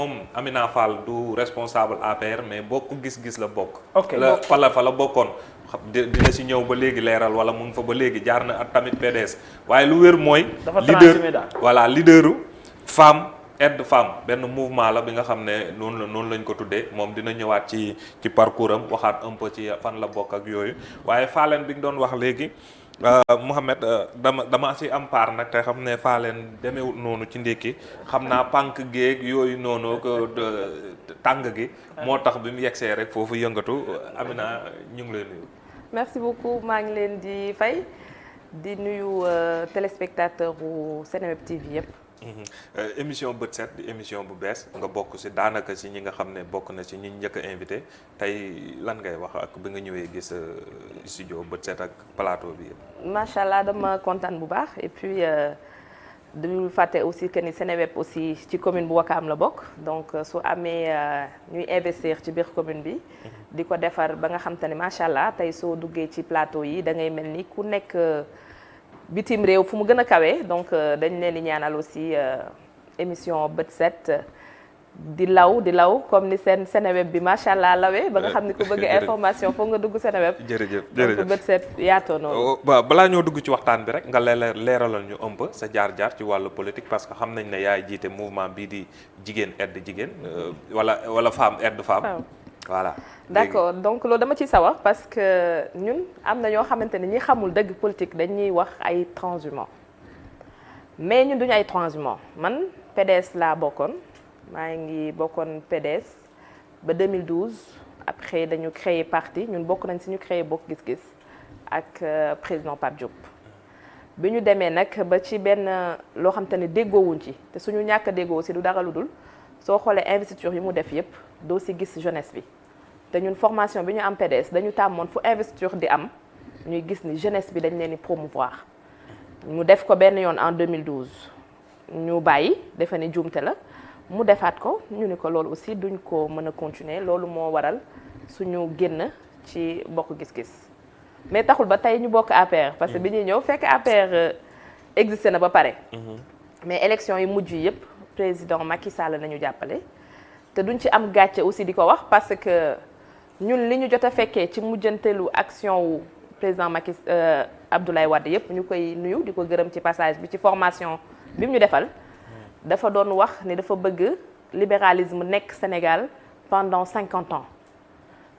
moom Amina Fall du responsable APR mais bokk gis-gis la bokk. ok fa la bokkoon. dina si ñëw ba léegi leeral wala mu ngi fa ba léegi jaar na ak tamit PDS waaye lu wér mooy. dafa transhumé daal voilà leaderu femme aide femme benn mouvement la bi nga xam ne noonu lañ ko tuddee moom dina ñëwaat ci parcours am waxaat un peu ci fan la bokk ak yooyu waaye Fallène bi nga doon wax léegi. Mouhamed dama ci am paar nag te xam ne Fallène demewut noonu ci ndékki xam naa pànk géeg yooyu noonu tàng gi moo tax bi mu yegsee rek foofu yëngatu Amina ñu ngi lay nuyu. merci beaucoup maa ngi leen di fay di nuyu téléspectateur u Seneweb TV yëpp. émission bët set di émission bu bees nga bokk ci daanaka ci ñi nga xam ne bokk na ci ñi njëkk a invité tey lan ngay wax ak bi nga ñëwee gis studio bët set ak plateau bi yëpp. macha allah dama kontaan bu baax et puis duñu fàtte aussi que ni Seneweb aussi ci commune bu Wakaam la bokk donc su amee ñuy investir ci biir commune bi. di ko defar ba nga xam te ne macha allah tey soo duggee ci plateau yi da ngay mel ni ku nekk. bitim réew fu mu gën a kawee donc dañ leen di ñaanal aussi émission bët set di law comme ni seen Seneweb bi macha allah lawee ba nga xam ni ku bëgg information foog nga dugg Seneweb. jërëjëf donc bët set yaatoo noonu. waaw balaa ñoo dugg ci waxtaan bi rek nga leeralal ñu un peu sa jaar-jaar ci wàllu politique parce que xam nañ ne yaay jiite mouvement bii di jigéen aide jigéen wala femme aide femme. voilà d'accord donc loolu dama ciy sawar parce que ñun am na ñoo xamante ne ñi xamul dëgg politique dañuy wax ay transhumants mais ñun duñu ay transhumants man PDS laa bokkoon maa ngi bokkoon PDS ba 2012 après dañu créer parti ñun bokk nañ si ñu créer bokk gis-gis ak président Pape Diop bi ñu demee nag ba ci benn loo xam te ne déggoowuñ ci te suñu ñàkk a déggoo si du dara lu dul soo xoolee investiture yi mu def yépp doo si gis jeunesse bi te ñun formation bi ñu am PDS dañu tàmmoon fu investiture di am ñuy gis ni jeunesse bi dañ leen di promouvoir mu def ko benn yoon en 2012 ñu bàyyi defe ni juumte la mu defaat ko ñu ni ko loolu aussi duñ ko mën a continuer loolu moo waral suñu génn ci bokk gis-gis mais taxul ba tey ñu bokk APR parce que bi ñuy ñëw fekk APR existé na ba pare mais élection yi mujj yi yépp président Macky Sall nañu jàppale te duñ ci am gàcce aussi di ko wax parce que ñun li ñu jot a fekkee ci mujjantelu action wu président Macky Abdoulaye Wade yépp ñu koy nuyu di ko gërëm ci passage bi ci formation bi mu ñu defal dafa doon wax ni dafa bëgg libéralisme nekk Sénégal pendant 50 ans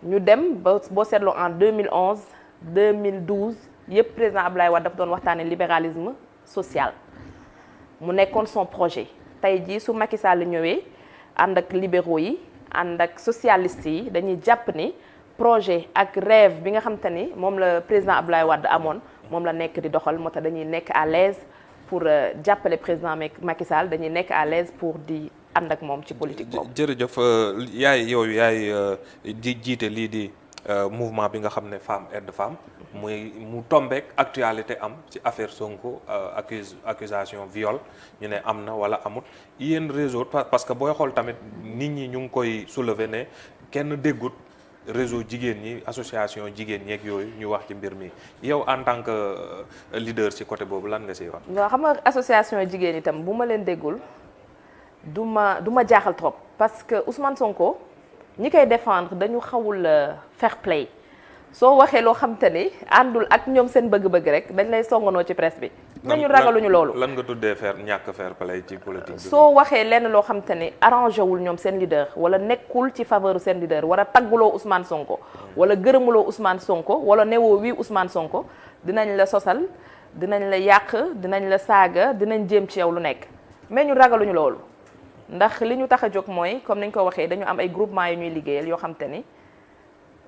ñu dem ba boo seetloo en 2011 2012 yépp président Abdoulaye Wade dafa doon waxtaane libéralisme social mu nekkoon son projet tey jii su Macky Sall ñëwee ànd ak libéraux yi ànd ak socialistes yi dañuy jàpp ni projet ak rêve bi nga xam te ni moom la président Abdoulaye Wade amoon moom la nekk di doxal moo tax dañuy nekk à l'aise pour jàppale président Macky Sall dañuy nekk à l'aise pour di ànd ak moom ci politique boobu. jërëjëf yaay di jiite lii di mouvement bi nga xam ne femme aide femme mu tombeek actualité am ci affaire Sonko accusation viol ñu ne am na wala amut yéen réseau parce que booy xool tamit nit ñi ñu ngi koy soulever ne kenn déggut réseau jigéen ñi association jigéen ñeeg yooyu ñu wax ci mbir mi yow en tant que leader ci côté boobu lan nga siy wax. waaw xam nga association jigéen itam bu ma leen déggul du ma jaaxal trop parce que Ousmane Sonko ñi koy défendre dañu xawul fair play soo waxee loo xam te ni àndul ak ñoom seen bëgg-bëgg rek dañ lay songanoo ci presse bi. nañu ragaluñu loolu. lan nga tuddee ñàkk fair play ci politique bi. soo waxee lenn loo xam te ni arrangé wul ñoom seen leader wala nekkul ci faveur seen leader wala tagguloo Ousmane Sonko. wala gërëmuloo Ousmane Sonko wala newoo wii Ousmane Sonko dinañ la sosal dinañ la yàq dinañ la saaga dinañ jéem ci yow lu nekk mais ñu ragaluñu loolu. ndax li ñu tax a jóg mooy comme niñ ko waxee dañu am ay groupement yu ñuy liggéeyal yoo xam te ni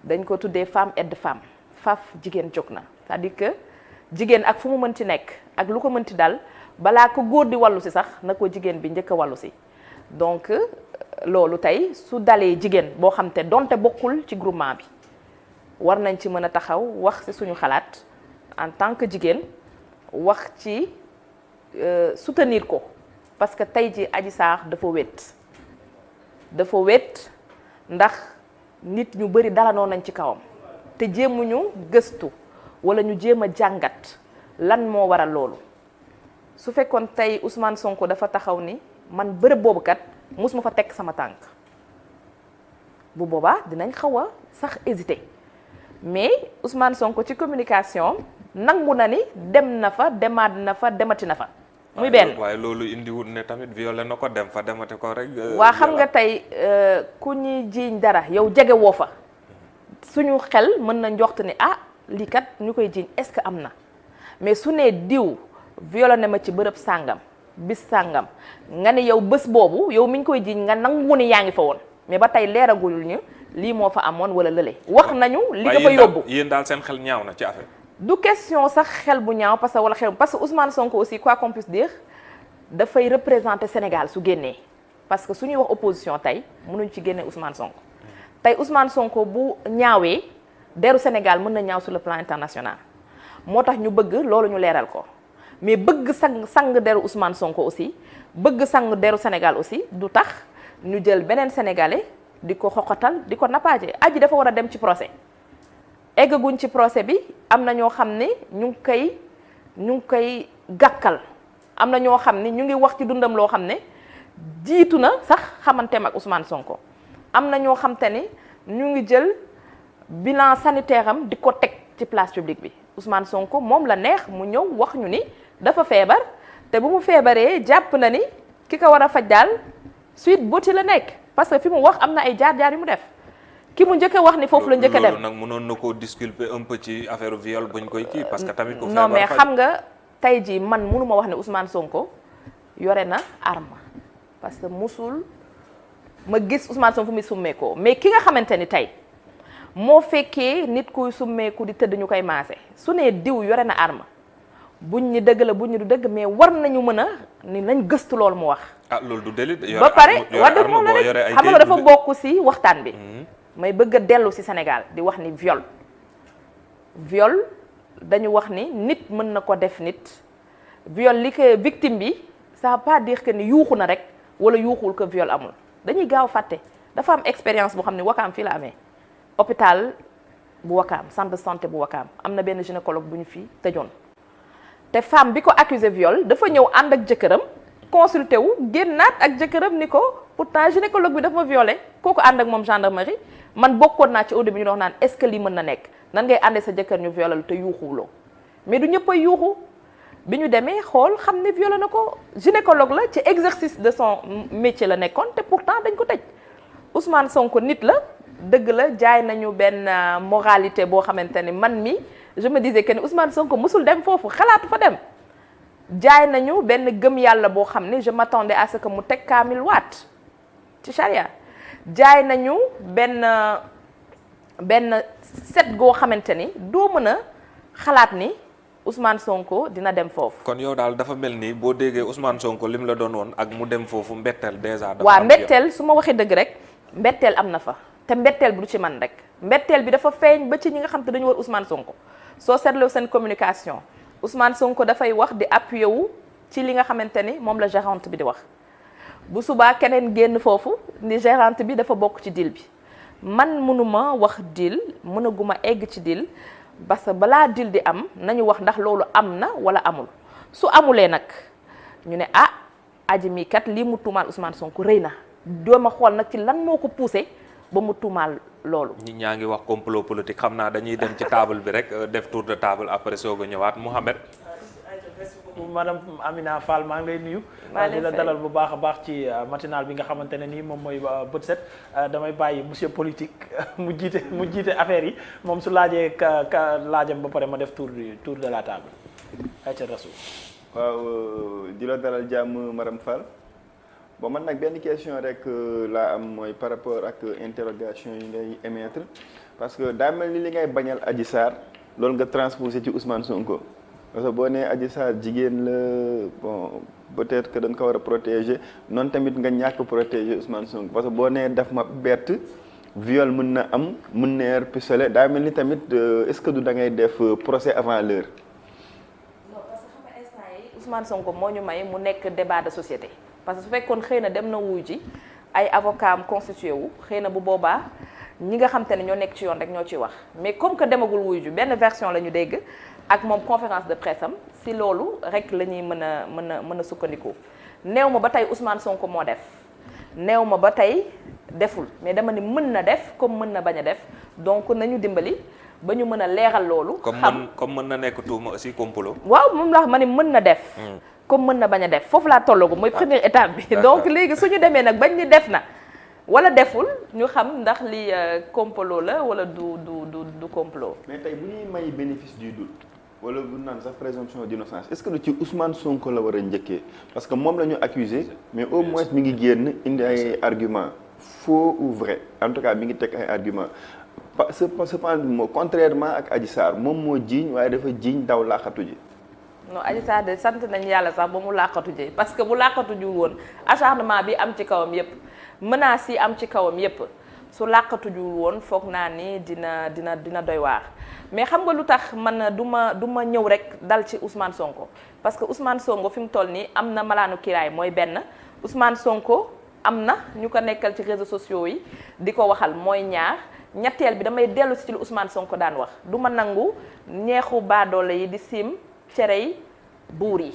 dañ ko tuddee femme aide femme faf jigéen jóg na c'est-à-dire que jigéen ak fu mu mënti nekk ak lu ko mënti dal balaa ko góor di wàllu si sax na ko jigéen bi njëkk a wàllu si donc loolu tey su dalee jigéen boo xam te donte bokkul ci groupement bi war nañ ci mën a taxaw wax ci suñu xalaat en tant que jigéen wax ci soutenir ko parce que tey ji Adji Sarr dafa wét ndax nit ñu bari dalanoo nañ ci kawam te jéemuñu gëstu wala ñu jéem a jàngat lan moo waral loolu su fekkoon tey Ousmane Sonko dafa taxaw ni man bërëb boobu kat musuma fa teg sama tànk bu boobaa dinañ xaw a sax hésiter mais Ousmane Sonko ci communication nangu na ni dem na fa demaat na fa demati na fa. muy benn waaye loolu indiwul ne tamit violé na ko dem fa demati ko rek. waa xam nga tey ku ñuy jiiñ dara yow jege woo fa suñu xel mën na njoxt ni ah lii kat ñu koy jiiñ est-ce que am na mais su nee diw violé na ma ci bërëb sàngam bis sàngam nga ne yow bés boobu yow mi ñu koy jiiñ nga nangu ni yaa ngi fa woon mais ba tey leeragul ñu lii moo fa amoon wala lële wax nañu li nga fa yóbbu yéen daal seen xel ñaaw na ci affaire. du question sax xel bu ñaaw parce que Ousmane Sonko aussi quoi qu'on puisse dire dafay représenter Sénégal su génnee parce que su ñuy wax opposition tey mënuñ ci génne Ousmane Sonko tey Ousmane Sonko bu ñaawee deru Sénégal mën na ñaaw sur le plan international moo tax ñu bëgg loolu ñu leeral ko mais bëgg sang deru Ousmane Sonko aussi bëgg sang deru Sénégal aussi du tax ñu jël beneen sénégalais di ko xoxatal di ko nappaaje aji dafa war a dem ci procès eggaguñ ci procès bi am na ñoo xam ne ñu ngi koy gàkkal am na ñoo xam ne ñu ngi wax ci dundam loo xam ne jiitu na sax xamanteem ak Ousmane Sonko am na ñoo xam te ni ñu ngi jël bilan sanitaire am di ko teg ci place publique bi Ousmane Sonko moom la neex mu ñëw wax ñu ni dafa feebar te bu mu feebaree jàpp na ni ki ko war a faj daal Sweet Beauté la nekk parce que fi mu wax am na ay jaar-jaar yu mu def ki mu njëkk a wax ni foofu la njëkk a dem loolu nag mënoon na koo disculper un peu ci affaire viol buñ koy kii parce que tamit ko non mais xam nga tey jii man mënuma wax ne Ousmane Sonko yore na arme parce que musul ma gis Ousmane Sonko fu muy summeekoo mais ki nga xamante ni tey moo fekkee nit kuy summeeku di tëdd ñu koy maase su nee diw yore na arme buñ ni dëgg la buñ ni du dëgg mais war nañu mën a ni nañ gëstu loolu mu wax. ah loolu du délit. ba pare wax moom la rek xam nga dafa bokk ci waxtaan bi. may bëgg a dellu ci Sénégal di wax ni viol dañu wax ni nit mën na ko def nit viol li ko victime bi ça veut pas dire que ni yuuxu na rek wala yuuxul que viol amul dañuy gaaw fàtte dafa am expérience boo xam ne Wakaam fii la amee hôpital bu Wakaam centre de santé bu Wakaam am na benn gynécologue bu ñu fi tëjoon te femme bi ko accusé viol dafa ñëw ànd ak jëkkëram consulté wu génnaat ak jëkkëram ni ko pourtant gynécologue bi dafa ma violé kooku ànd ak moom gendarmerie man bokkoon naa ci au début ñu dox naan est-ce que lii mën na nekk nan ngay àndee sa jëkkër ñu violé te yuuxuwuloo mais du ñëpp a yuuxu bi ñu demee xool xam ne violé na ko gynécologue la ci exercice de son métier la nekkoon te pourtant dañ ko tëj Ousmane Sonko nit la dëgg la jaay nañu benn moralité boo xamante ni man mi je me disais que ni Ousmane Sonko musul dem foofu xalaatu fa dem jaay nañu benn gëm yàlla boo xam ne je m'attendais à ce que mu teg kaamil waat ci charia jaay nañu benn set goo xamante ni doo mën a xalaat ni Ousmane Sonko dina dem foofu. kon yow daal dafa mel ni boo déggee Ousmane Sonko lim la doon woon ak mu dem foofu mbetteel déjà. dafa waaw mbetteel su ma waxee dëgg rek mbetteel am na fa te mbetteel bi du ci man rek mbetteel bi dafa feeñ ba ci ñi nga xam te dañu war Ousmane Sonko soo seetloo seen communication Ousmane Sonko dafay wax di appuyer wu ci li nga xamante ni moom la gérante bi di wax. bu subaa keneen génn foofu ni gérante bi dafa bokk ci deal bi man mënuma wax deal mënaguma egg ci deal parce que balaa deal di am nañu wax ndax loolu am na wala amul su amulee nag ñu ne ah aji mi kat lii mu tuumaal Ousmane Sonko rëy na dooma xool nag ci lan moo ko poussé ba mu tuumaal loolu. ñi ñaa ngi wax complot politique xam naa dañuy dem ci table bi rek def tour de table après soog a ñëwaat Mouhamed. madame Amina Fall maa ngi lay nuyu. di la dalal bu baax a baax ci matinal bi nga xamante ne nii moom mooy bët set damay bàyyi monsieur politique mu jiite affaire yi moom su laajee ka laajam ba pare ma def tour de la table ayca rasul. waaw di la dalal jàmm madame Fall bon man nag benn question rek laa am mooy par rapport ak interrogation yi ngay émettre parce que daa mel ni li ngay bañal Adji Sarr loolu nga transposé ci Ousmane Sonko. parce que boo nee Adji Sarr jigéen la bon peut-être que dañ ko war a protéger noonu tamit nga ñàkk protéger Ousmane Sonko parce que boo nee daf ma bett viol mën na am mën na yor pistolet daa mel ni tamit est-ce que du da ngay def procès avant l'heure. non parce que xam nga instant yi Ousmane Sonko moo ñu may mu nekk débat de société parce que su fekkoon xëy na dem na wuy ji ay avocat am constitué wu xëy na bu boobaa ñi nga xam te ne ñoo nekk ci yoon rek ñoo ciy wax mais comme que demagul wuy ji benn version la ñu dégg. ak moom conférence de presse am si loolu rek la ñuy mën a sukkandiku néew ma ba tey Ousmane Sonko moo def neew ma ba tey deful mais dama ni mën na def comme mën na bañ a def donc nañu dimbali ba ñu mën a leeral loolu. comme mën na nekk tuuma aussi complot. waaw moom la wax ma ni mën na def. comme mën na bañ a def foofu laa tollagu mooy première étape bi. donc léegi suñu demee nag bañ ni def na wala deful ñu xam ndax li complot la wala du complot. mais tey bu ñuy may bénéfice du doute wala bu naan sax présomption d'innocence est-ce que lu ci Ousmane Sonko la war a njëkkee parce que moom la ñu accusé mais au moins mi ngi génn indi ay arguments faux ou vrai en tout cas mi ngi teg ay arguments cependant contrairement ak Adji Sarr moom moo jiiñ waaye dafa jiiñ daw laaxatu ji. non Adji Sarr de sant nañu yàlla sax ba mu làqatu ji parce que bu làqatu ji woon acharnement bi am ci kawam yépp menaces yi am ci kawam yépp su làqatu ji woon foog naa ni dina doy waar. mais xam nga lu tax man du ma ñëw rek dal ci Ousmane Sonko parce que Ousmane Sonko fi mu toll nii am na malaanu kiraay mooy benn Ousmane Sonko am na ñu ko nekkal ci réseaux sociaux yi di ko waxal mooy ñaar. ñetteel bi damay dellu si ci lu Ousmane Sonko daan wax du ma nangu ñeexu baadoole yi di siim cere yi buur yi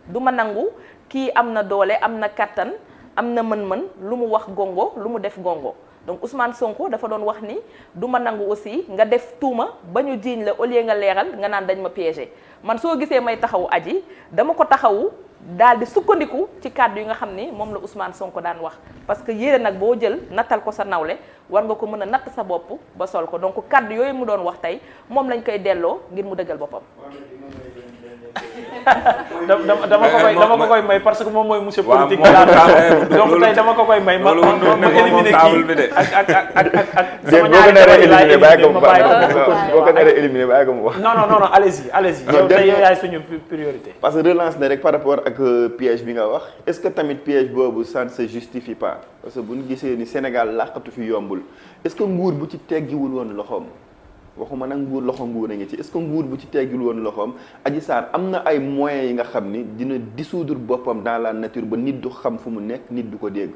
du ma nangu kii am na doole am na kattan am na mën-mën lu mu wax gongo lu mu def gongo donc Ousmane Sonko dafa doon wax ni du ma nangu aussi nga def tuuma ba ñu jiiñ la au lieu nga leeral nga naan dañ ma piégé man soo gisee may taxawu Adji dama ko taxawu daal di sukkandiku ci kàddu yi nga xam ni moom la Ousmane Sonko daan wax parce que yére nag boo jël nattal ko sa nawle war nga ko mën a natt sa bopp ba sol ko donc kàddu yooyu mu doon wax tey moom lañ koy delloo ngir mu dëggal boppam. dama ko koy may parce que moom mooy monsieur politique donc tey dama ko koy may ma éliminer kii ak sama ñaari boo ko naree éliminer bàyyi ko mu wax. non allez-y yow tey yow yaay suñu priorité. parce que relance na rek par rapport ak piège bi nga wax est-ce que tamit piège boobu ça ne se justifie pas parce que bu ñu gisee ni Sénégal làqatu fi yombul est-ce que nguur bu ci teggiwul woon loxoom. waxuma nag nguur a ngi ci est-ce que nguur bu ci teggul woon loxoom Adji Sarr am na ay moyens yi nga xam ni dina dissoudre boppam dans la nature ba nit du xam fu mu nekk nit du ko dégg.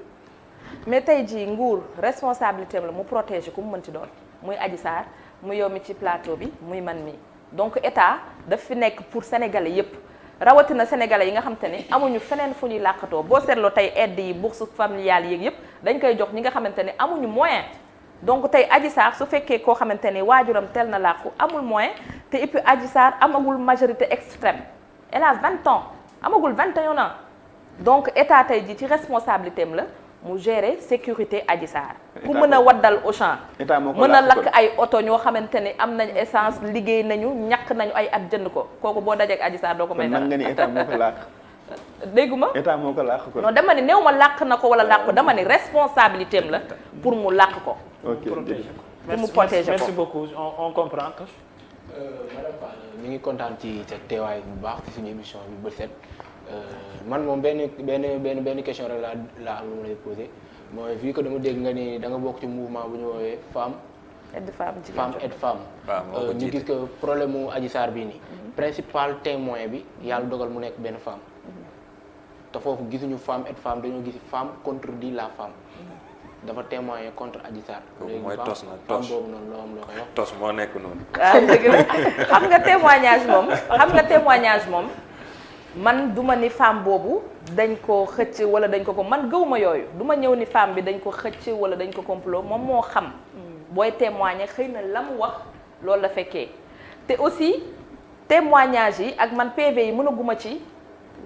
mais tey jii nguur responsabilité am la mu protéger ku mu mën ci doon muy Adji Sarr muy yow mi ci plateau bi muy man mi donc état daf fi nekk pour sénégalais yépp rawatina sénégalais yi nga xam te ne amuñu feneen fu ñuy làqatoo boo seetloo tey aide yi bourse familiale yeeg yépp dañ koy jox ñi nga xamante ne amuñu moyen. donc tey Adji Sarr su fekkee koo xamante ni waajuram tel na làqu amul moyen te et puis Adji Sarr amagul majorité extrême elle a 20 ans amagul 21 ans donc état tey ji ci responsabilité am la mu gérer sécurité Adji Sarr ku mën a waddal Auchan mën a lakk ay oto ñoo xamante ni am nañ essence liggéey nañu ñàkk nañu ay at jënd ko kooku boo dajeek Adji Sarr doo ko may dara. kon nga ni état moo ko làq. dégguma état moo ko làq ko. non dama ni néew ma làq na ko wala làq ko dama ni responsabilité am la pour mu làq ko. ok merci beaucoup on comprend. madame Fall ñu ngi kontaan ci sa teewaay bu baax ci suñu émission bi bët set man moom benn question rek laa am lu ma lay posé mooy vu que dama dégg nga ni da nga bokk ci mouvement bu ñu woowee femme aide femme ñu gis que problème mu Adji Sarr bii nii principal témoin bi yàlla dogal mu nekk benn femme te foofu gisuñu femme aide femme dañoo gis femme contredit la femme dafa témoigner contre Adji Sarr. mooy tos nag tos boobu noonu loo am loo koy wax. tos moo nekk noonu. waaw dëgg la xam nga témoignage moom man du ma ni femme boobu dañ ko xëcc wala dañ ko man gëwuma yooyu du ma ñëw ni femme bi dañ ko xëcc wala dañ ko complot moom moo xam. booy témoigner xëy na la mu wax loolu la fekkee te aussi témoignage yi ak man PV yi mënaguma ci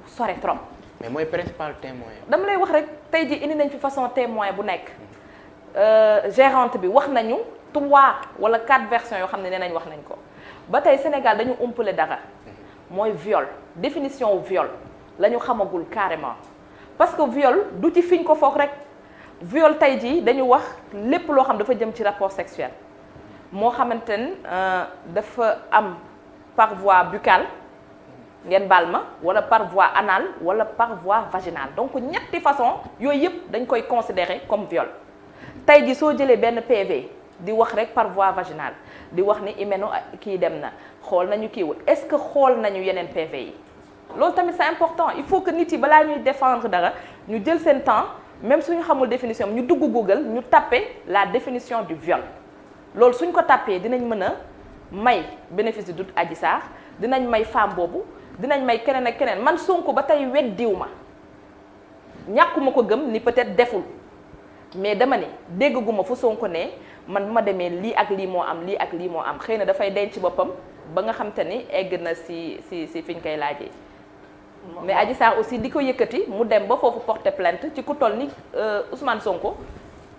sore trop. mais mooy principal témoin. dama lay wax rek tey ji indi nañ fi façon témoin bu nekk gérante bi wax nañu 3 wala 4 versions yoo xam ne nee nañ wax nañ ko ba tey Sénégal dañu umpale dara mooy viol définition wu viol la ñu xamagul carrément parce que viol du ci fiñ ko foog rek viol tey jii dañu wax lépp loo xam dafa jëm ci rapport sexuel moo xamante ne dafa am par voie buccale ngeen baal ma wala par voie anale wala par voie vaginale donc ñetti façon yooyu yëpp dañ koy considérer comme viol tey ji soo jëlee benn PV di wax rek par voie vaginale di wax ni imeno kii dem na xool nañu kiiwul est-ce que xool nañu yeneen PV yi loolu tamit c'est important il faut que nit yi balaa ñuy défendre dara ñu jël seen temps même suñu xamul définition ñu dugg Google ñu tapé la définition du viol loolu suñ ko tapé dinañ mën a may bénéfice du doute Adji Sarr dinañ may femme boobu dinañ may keneen ak keneen man Sonko ba tey weddiw ma ñàkkuma ko gëm ni peut-être deful mais dama ne dégguma fu Sonko ne man bu ma demee lii ak lii moo am lii ak lii moo am xëy na dafay denc boppam ba nga xam te ni egg na si fi ñu koy laajee. mais Adji Sarr aussi di ko yëkkati mu dem ba foofu porter plainte ci ku toll ni Ousmane Sonko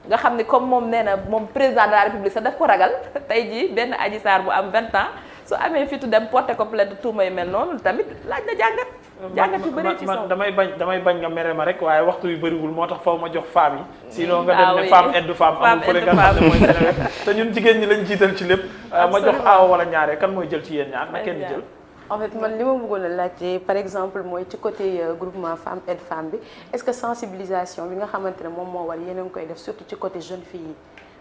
nga xam ni comme moom nee na moom président de la République sax daf ko ragal tey jii benn Adji Sarr bu am 20 ans su amee fitu dem porter ko plainte tuuma yu mel noonu tamit laaj na jàngat yu bëri ci man damay bañ nga mere ma rek waaye waxtu yu bëriwul moo tax faw ma jox femme yi sinon nga dem ne femme aide femme amul fële nga xam ne mooy Sénégal te ñun jigéen ñi lañ jiital ci lépp ma jox aaw wala ñaare kan mooy jël ci yéen ñaar na kenn jël en fait man li ma bëggoon a laajte par exemple mooy ci côté groupement femme aide femme bi est-ce que sensibilisation bi nga xamante ne moom moo war yéen a ngi koy def surtout ci côté jeune fille yi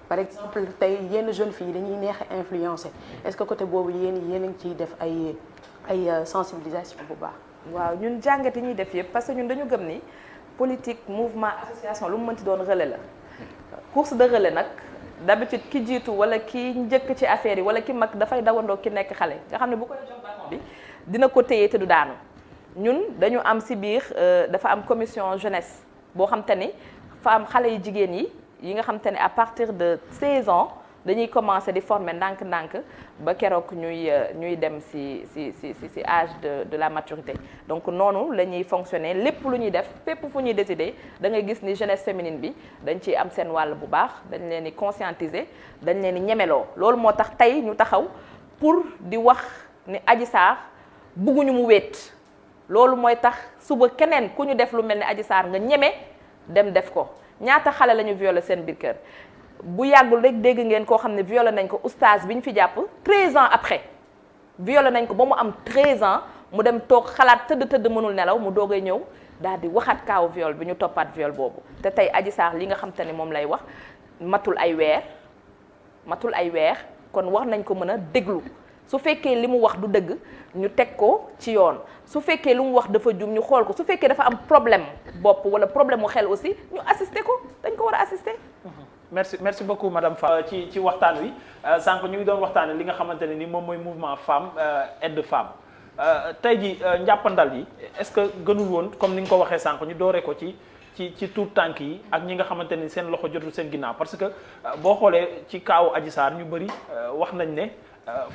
par exemple tey yenn jeune fille yi dañuy neex a influencer est-ce que côté boobu yéen a ngi ciy def ay sensibilisation bu baax. waaw ñun jàngat yi ñuy def yëpp parce que ñun dañu gëm ni politique mouvement association lu mu mënti doon relais la course de relais nag d'habitude ki jiitu wala ki njëkk ci affaire yi wala ki mag dafay dawandoo ki nekk xale nga xam ne bu koy jox bâton bi dina ko téye te du daanu ñun dañu am ci biir dafa am commission jeunesse boo xam te ni fa am xale yu jigéen yi nga xam te ne à partir de 16 ans dañuy commencer di former ndànk-ndànk ba keroog ñuy dem ci âge de la maturité donc noonu la ñuy fonctionner lépp lu ñuy def fépp fu ñuy décider da ngay gis ni jeunesse féminine bi dañ ciy am seen wàll bu baax dañ leen di conscientiser dañ leen di ñemeloo loolu moo tax tey ñu taxaw pour di wax ni Adji Sarr bugguñu mu wéet loolu mooy tax suba keneen ku ñu def lu mel ni Adji Sarr nga ñeme dem def ko ñaata xale la ñu violé seen biir kër bu yàggul rek dégg ngeen koo xam ne violé nañ ko oustaz bi ñu fi jàpp 13 ans après violé nañ ko ba mu am 13 ans mu dem toog xalaat tëdd mënul nelaw mu doogay ñëw daal di waxaat kaawu viol bi ñu toppaat viol boobu te tey Adji Sarr li nga xam te ne moom lay wax matul ay weer kon war nañ ko mën a déglu su fekkee li mu wax du dëgg ñu teg ko ci yoon su fekkee lu mu wax dafa jum ñu xool ko su fekkee dafa am problème bopp wala problème mu xel aussi ñu assister ko dañ ko war a assister. merci beaucoup madame Fall ci waxtaan wi sànq ñu ngi doon waxtaane li nga xamante ne ni moom mooy mouvement femme aide femme tey ji njàppandal yi est-ce que gënul woon comme ni nga ko waxee sànq ñu dooree ko ci tuut tànk yi ak ñi nga xamante ni seen loxo jotul seen ginnaaw parce que boo xoolee ci kaawu Adji Sarr ñu bëri wax nañ ne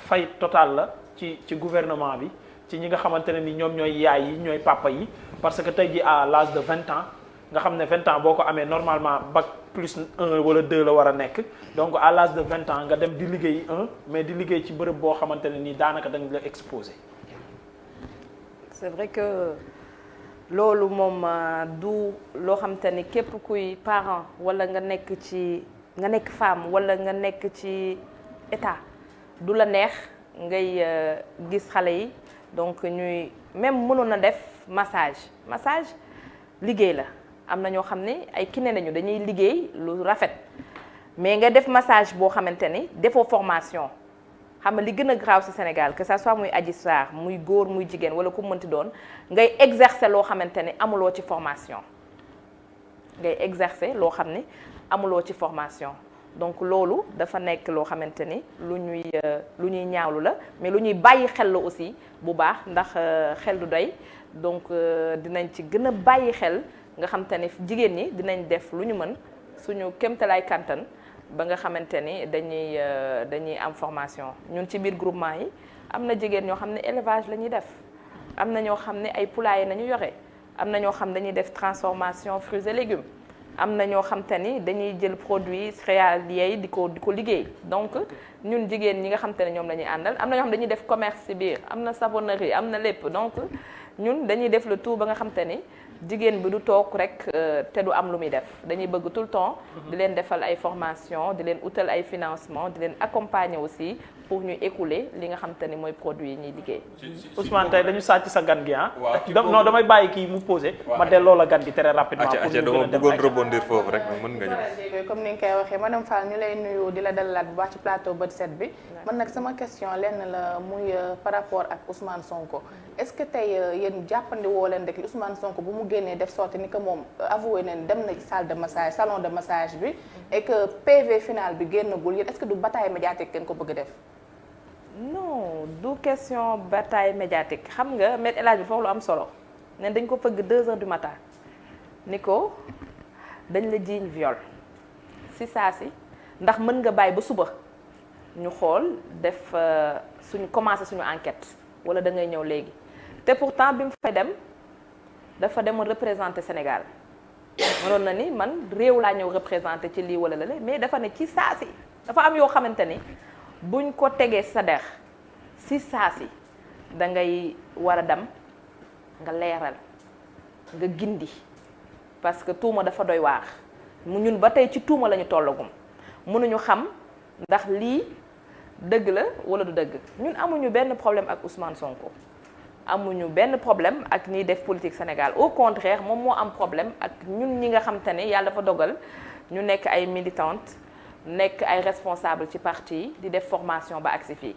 fay total la ci gouvernement bi ci ñi nga xamante ne ni ñoom ñooy yaay yi ñooy papa yi parce que tey ji à l'âge de 20 ans nga xam ne 20 ans boo ko amee normalement bac plus 1 wala 2 la war a nekk donc à l'âge de 20 ans nga dem di liggéey mais di liggéey ci bërëb boo xamante ne nii daanaka dañ la exposé. c'est vrai que loolu moom du loo xamante ni képp kuy parent wala nga nekk femme wala nga nekk ci état du la neex ngay gis xale yi donc ñuy même mënoon na def massage liggéey la. am na ñoo xam ne ay kiné nañu dañuy liggéey lu rafet mais nga def massage boo xamante ni defoo formation xam nga li gën a grave ci Sénégal que ça soit muy Adji Sarr muy góor muy jigéen wala ku mënti doon ngay exercer loo xamante ni amuloo ci formation donc loolu dafa nekk loo xamante ni lu ñuy ñaawlu la mais lu ñuy bàyyi xel la aussi bu baax ndax xel du doy donc dinañ ci gën a bàyyi xel nga xam te ni jigéen ñi dinañ def lu ñu mën suñu kéemtalaay kantan ba nga xamante ni dañuy am formation ñun ci biir groupement yi am na jigéen ñoo xam ne élevage la ñuy def am na ñoo xam ne ay poulailler nañu yore am na ñoo xam dañuy def transformation fruits et légumes am na ñoo xam te ni dañuy jël produits céréaliers yi di ko liggéey donc ñun jigéen ñi nga xam te ne ñoom la ñuy àndal am na ñoo xam dañuy def commerce ci biir am na savonnerie am na lépp donc ñun dañuy def le tout ba nga xam te ni jigéen bi du toog rek te du am lu muy def dañuy bëgg tout le temps di leen defal ay formation di leen utal ay financement di leen accompagner aussi pour ñu écouler li nga xam te ni mooy produit yi ñuy liggéey. Ousmane tey dañu sàcc sa gan gi non damay bàyyi kii mu posé. ma delloo la gan gi très rapidement. pour ñu dama bëggoon rebondir foofu rek mën nga ñëw. comme ni nga koy waxee madame Fall ñu lay nuyu di la dalalaat bu baax ci plateau bët set bi. man nag sama question lenn la muy par rapport ak Ousmane Sonko. est-ce que tey yéen jàppandi woo leen rek Ousmane Sonko bu mu génnee def sorti ni que moom avoué nañ dem na ci salle de massage salon de massage bi et que PV final bi génnagul yéen est-ce que du bataille médiatique kenn ko bëgg def. non du question bataille médiatique xam nga Me El Hadji bi foofu lu am solo ne dañ ko fëgg 2 heures du matin ni ko dañ la jiiñ viol si saa si ndax mën nga bàyyi ba suba ñu xool def suñu commencé suñu enquête wala da ngay ñëw léegi te pourtant bi mu fay dem dafa demoon représenter Sénégal mënoon na ni man réew laa ñëw représenter ci lii wala la mais dafa ne ci saa si dafa am yoo xamante ni buñ ko tegee sa der si saa si da ngay war a dem nga leeral nga gindi parce que tuuma dafa doy waar mu ñun ba tey ci tuuma la ñu tollagum mënuñu xam ndax lii dëgg la wala du dëgg ñun amuñu benn problème ak Ousmane Sonko amuñu benn problème ak ñiy def politique Sénégal au contraire moom moo am problème ak ñun ñi nga xam te ne yàlla dafa dogal ñu nekk ay militantes nekk ay responsable ci parti yi di def formation ba agsi fii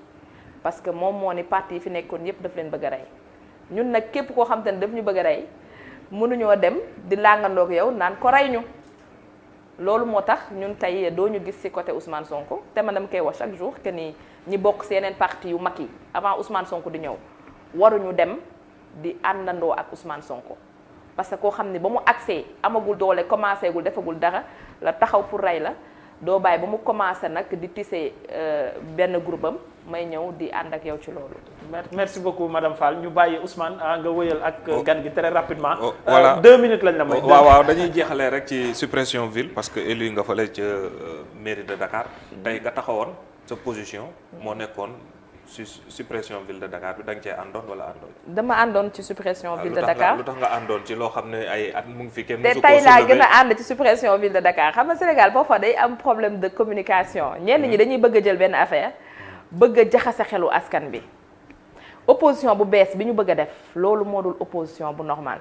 parce que moom moo ni parti yi fi nekkoon yépp daf leen bëgg a rey ñun nag képp koo xam te ne daf ñu bëgg a rey mënuñoo dem di làngandoog yow naan ko rey ñu loolu moo tax ñun tey doo ñu gis ci côté Ousmane Sonko te man dama koy wax chaque jour que ni ñi bokk ci yeneen parti yu mag yi avant Ousmane Sonko di ñëw waruñu dem di àndandoo ak Ousmane Sonko parce que koo xam ne ba mu accès amagul doole commencé gul defagul dara la taxaw pour rey la doo bàyyi ba mu commencé nag di tisser benn groupe am may ñëw di ànd ak yow ci loolu. merci beaucoup madame Fall ñu bàyyi Ousmane nga wëyal ak gan gi très rapidement. voilà 2 minutes lañ la may. waaw dañuy jeexalee rek ci suppression ville parce que élu nga fële ca mairie de Dakar. tey nga taxawoon sa position moo nekkoon suppression ville de Dakar bi da nga cee àndoon wala àndoon. dama àndoon ci suppression ville de Dakar lu tax nga àndoon ci loo xam ne ay at mu ngi fi kenn te tey laa gën a ànd ci suppression ville de Dakar xam nga Sénégal parfois day am problème de communication ñenn ñi dañuy bëgg a jël benn affaire bëgg a jaxase xelu askan bi opposition bu bees bi ñu bëgg a def loolu moo dul opposition bu normal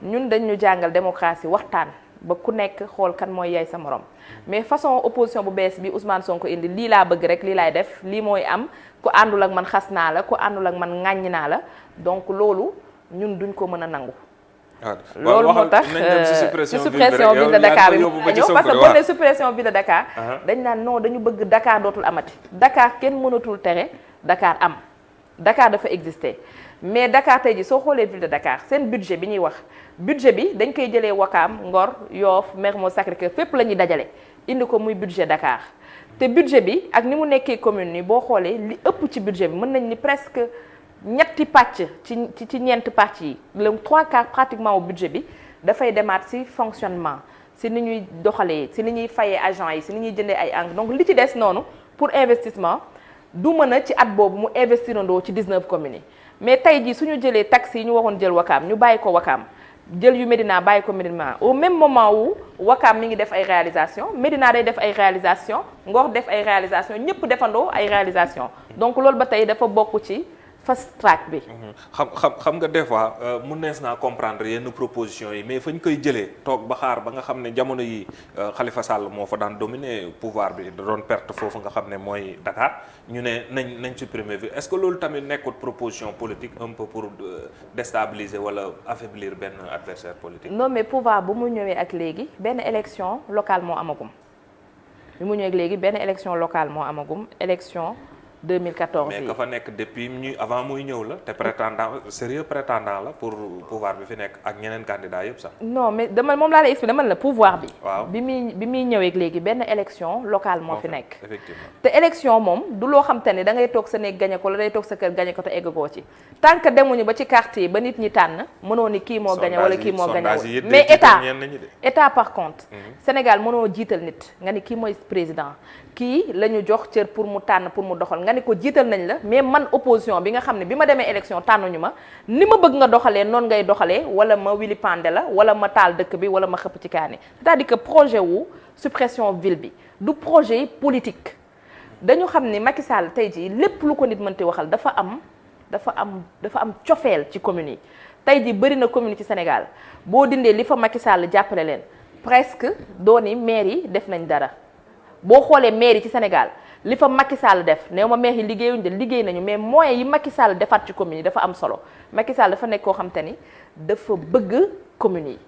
ñun dañu jàngal démocratie waxtaan ba ku nekk xool kan mooy yaay sa morom mais façon opposition bu bees bi Ousmane Sonko indi lii laa bëgg rek lii laay def lii mooy am ku àndul ak man xas naa la ku àndul ak man ŋàññ naa la donc loolu ñun duñ ko mën a nangu. loolu moo tax ci suppression ville de Dakar bi ñëw parce que boo nee suppression ville de Dakar dañ naan non dañu bëgg Dakar dootul amati Dakar kenn mënatul tere Dakar am Dakar dafa exister mais Dakar tey ji soo xoolee ville de Dakar seen budget bi ñuy wax budget bi dañ koy jëlee Wakaam Ngor Yoff Mermoz Sacré-Cœur fépp la ñuy dajale indi ko muy budget Dakar te budget bi ak ni mu nekkee commune ni boo xoolee li ëpp ci budget bi mën nañ ni presque ñetti pàcc ci ñeenti pàcc yi le 3/4 pratiquement au budget bi dafay demaat ci fonctionnement ci ni ñuy doxalee ci ni ñuy fayee agent yi ci ni ñuy jëndee ay engrais donc li ci des noonu pour investissement du mën a ci at boobu mu investirandoo ci 19 communes yi mais tey jii suñu jëlee taxes yi ñu waxoon jël Wakaam ñu bàyyi ko Wakaam jël yu Médina bàyyi ko Médina au même moment où Wakaam mi ngi def ay réalisation Médina day def ay réalisation Ngor def ay réalisation ñëpp defandoo ay réalisation donc loolu ba tey dafa bokk ci fast track bi. xam nga des fois mun nees naa comprendre yenn propositions yi mais fañ koy jëlee toog ba xaar ba nga xam ne jamono yi Khalifa Sall moo fa daan dominer pouvoir bi da doon perte foofu nga xam ne mooy Dakar ñu ne nañ supprimer bi est-ce que loolu tamit nekkul proposition politique un peu pour déstabiliser wala affaiblir benn adversaire politique. non mais pouvoir bu mu ñëwee ak léegi benn élection locale moo amagum bi mu ñëwee ak léegi benn élection locale moo amagum élection. 2014 mais ka fa nekk depuis ñuy avant muy ñëw la te prétendant sérieux prétendant la pour pouvoir bi fi nekk ak ñeneen candidat yëpp sax. non mais dama moom laa lay expliquer dama la pouvoir bi. waaw bi muy ñëwee léegi benn élection locale moo fi nekk. effectivement te élection moom du loo xam te ne da ngay toog sa néeg gañe ko la day toog sa kër gañe ko te eggagoo ci tant que demuñu ba ci quartier ba nit ñi tànn mënoo ni kii moo gañe wala kii moo gañe mais état par contre. Sénégal mënoo jiital nit nga ni kii mooy président kii la ñu jox cër pour mu tànn pour mu doxal nga ni ko jiital nañ la mais man opposition bi nga xam ne bi ma demee élection tànnuñu ma ni ma bëgg nga doxalee noonu ngay doxalee wala ma wili pande la wala ma taal dëkk bi wala ma xëpp ci kaani c'est-à-dire que projet wu suppression ville bi du projet politique dañu xam ni Macky Sall tey jii lépp lu ko nit mënti waxal dafa am cofeel ci communes yi tey jii bëri na commune ci Sénégal boo dindee li fa Macky Sall jàppale leen presque dooni maire yi def nañ dara boo xoolee maire yi ci Sénégal li fa Macky Sall def néew ma maire yi liggéeyuñ de liggéey nañu mais moyens yi Macky Sall defaat ci communes yi dafa am solo Macky Sall dafa nekk koo xam te ni dafa bëgg communes yi.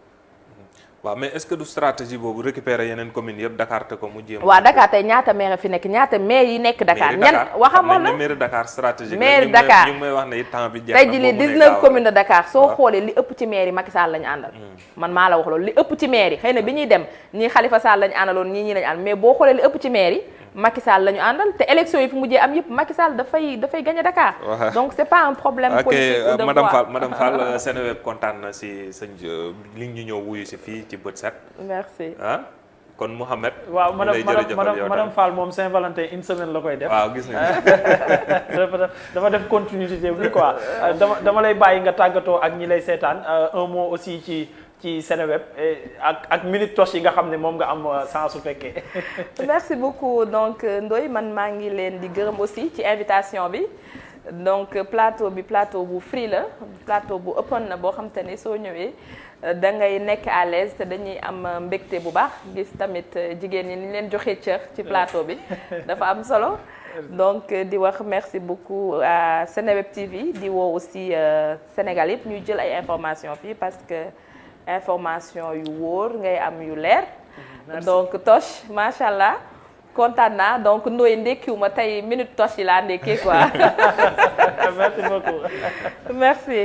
waaw mais est-ce que du stratégie boobu récupérer yeneen communes yëpp Dakar te ko mu jéem. waaw Dakar tey ñaata maire fi nekk ñaata maire yi nekk Dakar. waxamoon na maire Dakar stratégique. maire Dakar ñu ngi may wax ne temps bi jeex na tey jii li 19 communes de Dakar soo xoolee li ëpp ci maire yi Macky Sall lañu àndal. man maa la wax loolu li ëpp ci maire yi xëy na bi ñuy dem ñii Khalifa Sall lañu àndaloon ñii lañu ànd mais boo xoolee li ëpp ci maire yi Macky Sall lañu àndal te élection yi fi mujjee am yëpp Macky Sall dafay gagner Dakar. donc c'est pas un problème politique ou de voix. madame Fall Seneweb kontaan na si sëñ li ñu ñëw wuyu si fii ci bët set. merci kon Mouhamed. waaw madame Fall moom Saint-Valentin une semaine la koy def. waaw gis nga. dafa def continuité bi quoi dama lay bàyyi nga tàggatoo ak ñi lay seetaan un mot aussi ci Seneweb ak minute tos yi nga xam ne moom nga am sans su fekkee. merci beaucoup donc Ndoye man maa ngi leen di gërëm aussi ci invitation bi donc plateau bu free la plateau bu open na boo xam te ne soo ñëwee da ngay nekk à l'aise te dañuy am mbégte bu baax gis tamit jigéen ñi ni leen joxee cër ci plateau bi dafa am solo. donc di wax merci beaucoup à Seneweb TV di woo aussi Sénégal yëpp ñuy jël ay information fii parce que information yu wóor ngay am yu leer. donc Toch macha allah kontaan naa donc Ndoye ndekkiwuma tey minute Toch yi laa ndekkee quoi. merci beaucoup. merci.